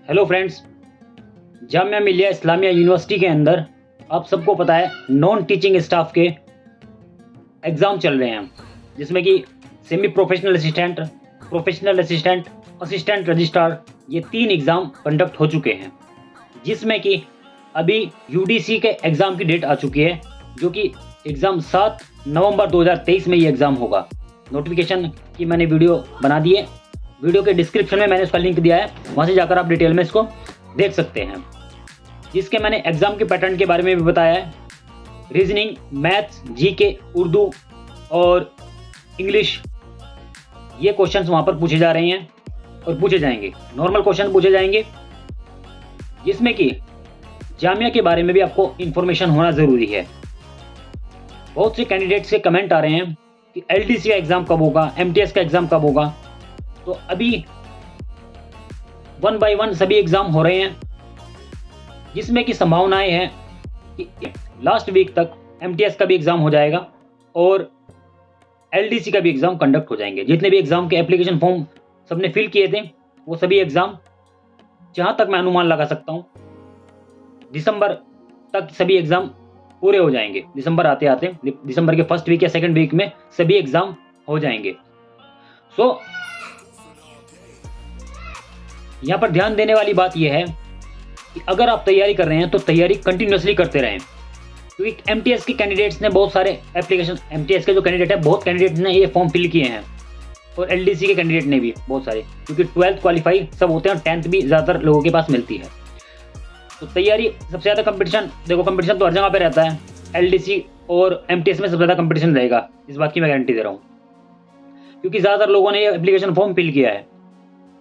Hello friends, Jamia Millia Islamia university के अंदर आप सबको पता है नॉन टीचिंग स्टाफ के एग्ज़ाम चल रहे हैं, जिसमें कि semi professional assistant, professional assistant, assistant registrar, ये 3 एग्ज़ाम कंडक्ट हो चुके हैं। जिसमें कि अभी यूडीसी के एग्ज़ाम की डेट आ चुकी है, जो कि एग्ज़ाम 7 नवंबर 2023 में ये एग्ज़ाम होगा। नोटिफिकेशन की मैंने वीडियो बना दी है, वीडियो के डिस्क्रिप्शन में मैंने उसका लिंक दिया है, वहाँ से जाकर आप डिटेल में इसको देख सकते हैं। जिसके मैंने एग्ज़ाम के पैटर्न के बारे में भी बताया है। रीजनिंग, मैथ्स, जीके, उर्दू और इंग्लिश, ये क्वेश्चंस वहाँ पर पूछे जा रहे हैं और पूछे जाएंगे। नॉर्मल क्वेश्चन पूछे जाएंगे, जिसमें कि जामिया के बारे में भी आपको इन्फॉर्मेशन होना ज़रूरी है। बहुत से कैंडिडेट्स के कमेंट आ रहे हैं कि एलडीसी का एग्ज़ाम कब होगा, एमटीएस का एग्ज़ाम कब होगा। तो अभी 1 बाय 1 सभी एग्ज़ाम हो रहे हैं, जिसमें कि संभावनाएं हैं कि लास्ट वीक तक एमटीएस का भी एग्ज़ाम हो जाएगा और एलडीसी का भी एग्ज़ाम कंडक्ट हो जाएंगे। जितने भी एग्ज़ाम के एप्लीकेशन फॉर्म सबने फिल किए थे, वो सभी एग्ज़ाम, जहाँ तक मैं अनुमान लगा सकता हूँ, दिसंबर तक सभी एग्ज़ाम पूरे हो जाएंगे। दिसंबर आते आते दिसंबर के फर्स्ट वीक या सेकंड वीक में सभी एग्ज़ाम हो जाएंगे। सो यहाँ पर ध्यान देने वाली बात यह है कि अगर आप तैयारी कर रहे हैं तो तैयारी कंटिन्यूसली करते रहें, क्योंकि एमटीएस के कैंडिडेट्स ने बहुत सारे एप्लीकेशन, एमटीएस के जो कैंडिडेट है, बहुत कैंडिडेट्स ने ये फॉर्म फिल किए हैं और एलडीसी के कैंडिडेट ने भी बहुत सारे, क्योंकि 12th क्वालिफाई सब होते हैं और 10th भी ज़्यादातर लोगों के पास मिलती है। तो तैयारी सबसे ज़्यादा कंपटीशन, देखो कंपटीशन तो हर जगह पे रहता है, एलडीसी और एमटीएस में सबसे ज़्यादा कंपटीशन रहेगा, इस बात की मैं गारंटी दे रहा हूँ, क्योंकि ज़्यादातर लोगों ने ये एप्लीकेशन फॉर्म फिल किया है।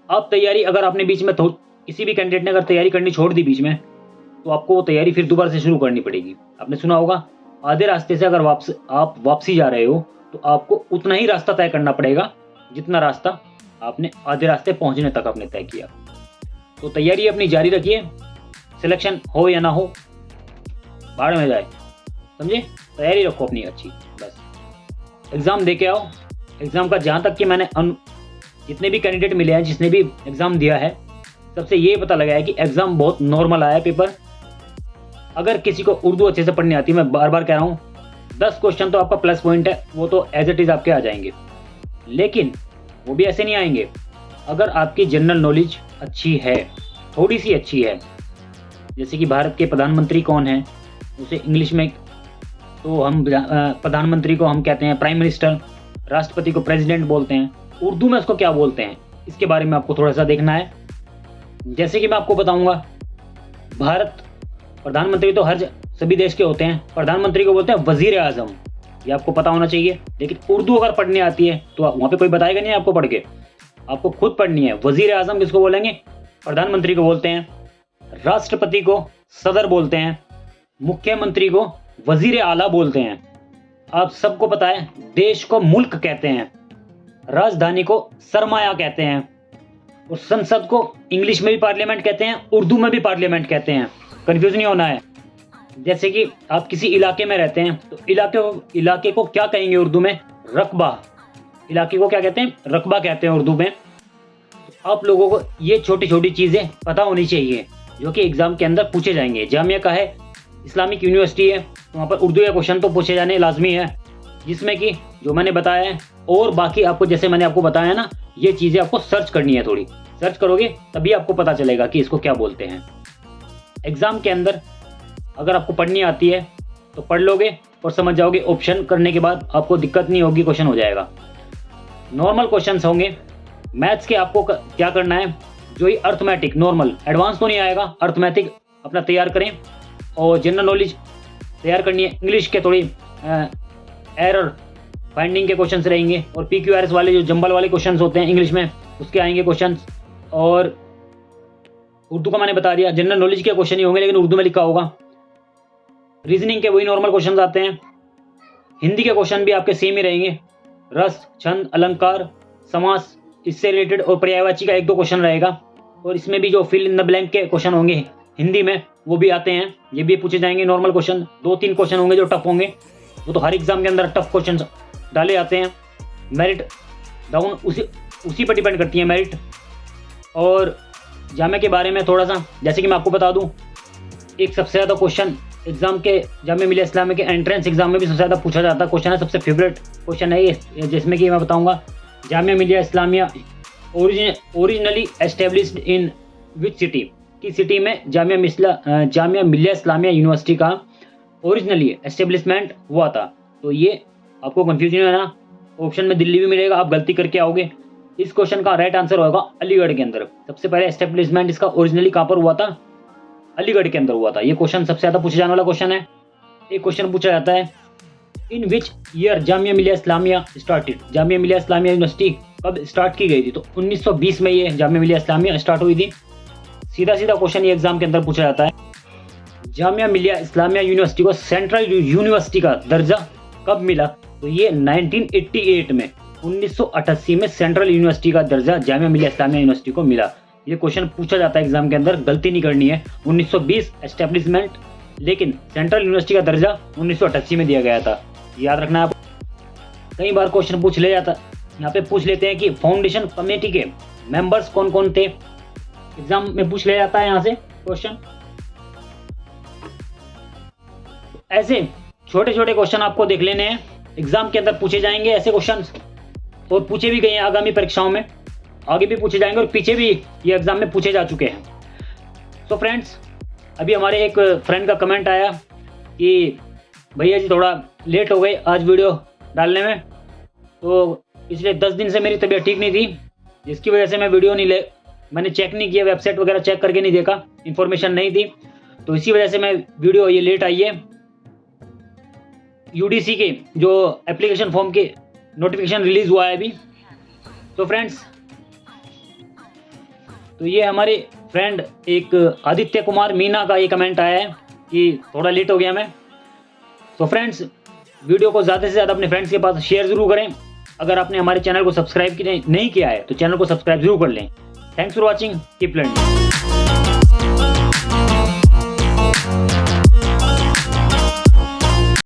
अब तैयारी अगर आपने बीच में किसी भी कैंडिडेट ने अगर तैयारी करनी छोड़ दी बीच में, तो आपको वो तैयारी फिर दोबारा से शुरू करनी पड़ेगी। आपने सुना होगा, आधे रास्ते से अगर आप वापसी जा रहे हो तो आपको उतना ही रास्ता तय करना पड़ेगा जितना रास्ता आपने आधे रास्ते पहुंचने तक आपने तय किया। तो तैयारी अपनी जारी रखिए, सिलेक्शन हो या ना हो, भाड़ में जाए, समझे। तैयारी रखो अपनी अच्छी, बस एग्ज़ाम दे के आओ। एग्ज़ाम का जहाँ तक कि मैंने जितने भी कैंडिडेट मिले हैं, जिसने भी एग्ज़ाम दिया है, सबसे ये पता लगा है कि एग्ज़ाम बहुत नॉर्मल आया पेपर। अगर किसी को उर्दू अच्छे से पढ़नी आती है, मैं बार बार कह रहा हूँ, 10 क्वेश्चन तो आपका प्लस पॉइंट है, वो तो एज इट इज़ आपके आ जाएंगे। लेकिन वो भी ऐसे नहीं आएंगे, अगर आपकी जनरल नॉलेज अच्छी है, थोड़ी सी अच्छी है। जैसे कि भारत के प्रधानमंत्री कौन है, उसे इंग्लिश में तो हम प्रधानमंत्री को हम कहते हैं प्राइम मिनिस्टर, राष्ट्रपति को प्रेसिडेंट बोलते हैं, उर्दू में उसको क्या बोलते हैं, इसके बारे में आपको थोड़ा सा देखना है। जैसे कि मैं आपको बताऊंगा, भारत प्रधानमंत्री तो सभी देश के होते हैं, प्रधानमंत्री को बोलते हैं वजीर आजम, ये आपको पता होना चाहिए। लेकिन उर्दू अगर पढ़नी आती है तो वहाँ पे कोई बताएगा नहीं आपको पढ़ के, आपको खुद पढ़नी है। वजीर आजम किसको बोलेंगे? प्रधानमंत्री को बोलते हैं। राष्ट्रपति को सदर बोलते हैं, मुख्यमंत्री को वजीर आला बोलते हैं। आप सबको पता है, देश को मुल्क कहते हैं, राजधानी को सरमाया कहते हैं, और संसद को इंग्लिश में भी पार्लियामेंट कहते हैं, उर्दू में भी पार्लियामेंट कहते हैं। कंफ्यूज नहीं होना है। जैसे कि आप किसी इलाके में रहते हैं तो इलाके को क्या कहेंगे उर्दू में? रकबा। इलाके को क्या कहते हैं? रकबा कहते हैं उर्दू में। तो आप लोगों को ये छोटी छोटी चीज़ें पता होनी चाहिए, जो कि एग्ज़ाम के अंदर पूछे जाएंगे। जामिया का है, इस्लामिक यूनिवर्सिटी है, तो वहाँ पर उर्दू के क्वेश्चन तो पूछे जाने लाजमी है, जिसमें कि जो मैंने बताया है, और बाकी आपको जैसे मैंने आपको बताया ना, ये चीज़ें आपको सर्च करनी है। थोड़ी सर्च करोगे तभी आपको पता चलेगा कि इसको क्या बोलते हैं। एग्ज़ाम के अंदर अगर आपको पढ़नी आती है तो पढ़ लोगे और समझ जाओगे, ऑप्शन करने के बाद आपको दिक्कत नहीं होगी, क्वेश्चन हो जाएगा। नॉर्मल क्वेश्चंस होंगे। मैथ्स के आपको क्या करना है, जो ही अर्थमेटिक, नॉर्मल, एडवांस तो नहीं आएगा, अर्थमेटिक अपना तैयार करें, और जनरल नॉलेज तैयार करनी है। इंग्लिश के थोड़ी एरर फाइंडिंग के क्वेश्चंस रहेंगे, और PQRS वाले जो जंबल वाले क्वेश्चंस होते हैं इंग्लिश में, उसके आएंगे क्वेश्चंस। और उर्दू का मैंने बता दिया, जनरल नॉलेज के क्वेश्चन ही होंगे लेकिन उर्दू में लिखा होगा। रीजनिंग के वही नॉर्मल क्वेश्चंस आते हैं। हिंदी के क्वेश्चन भी आपके सेम ही रहेंगे, रस, छंद, अलंकार, समास, इससे रिलेटेड, और पर्यायवाची का 1-2 क्वेश्चन रहेगा। और इसमें भी जो फिल इन द ब्लैंक के क्वेश्चन होंगे हिंदी में, वो भी आते हैं, ये भी पूछे जाएंगे। नॉर्मल क्वेश्चन 2-3 क्वेश्चन होंगे जो टफ होंगे, वो तो हर एग्जाम के अंदर टफ क्वेश्चन डाले जाते हैं। मेरिट डाउन उसी पर डिपेंड करती है मेरिट। और जामिया के बारे में थोड़ा सा, जैसे कि मैं आपको बता दूं, एक सबसे ज़्यादा क्वेश्चन एग्जाम के जामिया मिलिया इस्लामिया के एंट्रेंस एग्जाम में भी सबसे ज़्यादा पूछा जाता क्वेश्चन है, सबसे फेवरेट क्वेश्चन है ये, जिसमें कि मैं बताऊंगा Jamia Millia Islamia originally established in which city, की सिटी में जामिया मिलिया इस्लामिया यूनिवर्सिटी का ओरिजिनली एस्टेब्लिशमेंट हुआ था। तो ये आपको कंफ्यूजन है ना, ऑप्शन में दिल्ली भी मिलेगा, आप गलती करके आओगे। इस क्वेश्चन का राइट आंसर होगा अलीगढ़ के अंदर। सबसे पहले एस्टेब्लिशमेंट इसका ओरिजिनली कहाँ पर हुआ था? अलीगढ़ के अंदर हुआ था। ये क्वेश्चन सबसे ज़्यादा पूछे जाने वाला क्वेश्चन है। एक क्वेश्चन पूछा जाता है, इन which year Jamia Millia Islamia started, Jamia Millia Islamia university कब स्टार्ट की गई थी? तो 1920 में ये जामिया मिलिया इस्लामिया स्टार्ट हुई थी। सीधा सीधा क्वेश्चन ये एग्जाम के अंदर पूछा जाता है, जामिया मिलिया इस्लामिया यूनिवर्सिटी को सेंट्रल यूनिवर्सिटी का दर्जा कब मिला? तो ये 1988 में, 1988 में सेंट्रल यूनिवर्सिटी का दर्जा जामिया मिलिया इस्लामिया यूनिवर्सिटी को मिला। ये क्वेश्चन पूछा जाता है एग्जाम के अंदर, गलती नहीं करनी है। 1920 एस्टेब्लिशमेंट, लेकिन सेंट्रल यूनिवर्सिटी का दर्जा 1988 में दिया गया था, याद रखना है। कई बार क्वेश्चन पूछ ले जाता, यहाँ पे पूछ लेते हैं कि फाउंडेशन कमेटी के मेंबर्स कौन कौन थे, एग्जाम में पूछ ले जाता है यहाँ से क्वेश्चन। ऐसे छोटे छोटे क्वेश्चन आपको देख लेने हैं, एग्जाम के अंदर पूछे जाएंगे ऐसे क्वेश्चन, और पूछे भी गए हैं आगामी परीक्षाओं में, आगे भी पूछे जाएंगे और पीछे भी ये एग्जाम में पूछे जा चुके हैं। तो फ्रेंड्स, अभी हमारे एक फ्रेंड का कमेंट आया कि भैया जी थोड़ा लेट हो गए आज वीडियो डालने में, तो पिछले 10 दिन से मेरी तबीयत ठीक नहीं थी, जिसकी वजह से मैं वीडियो मैंने चेक नहीं किया, वेबसाइट वगैरह चेक करके नहीं देखा, इन्फॉर्मेशन नहीं थी, तो इसी वजह से मैं वीडियो ये लेट आई है। यूडीसी के जो एप्लीकेशन फॉर्म के नोटिफिकेशन रिलीज हुआ है अभी। तो फ्रेंड्स, तो ये हमारे फ्रेंड एक आदित्य कुमार मीना का ये कमेंट आया है कि थोड़ा लेट हो गया मैं। तो फ्रेंड्स, वीडियो को ज़्यादा से ज़्यादा अपने फ्रेंड्स के पास शेयर ज़रूर करें। अगर आपने हमारे चैनल को सब्सक्राइब नहीं किया है तो चैनल को सब्सक्राइब जरूर कर लें। Thanks for watching, keep learning.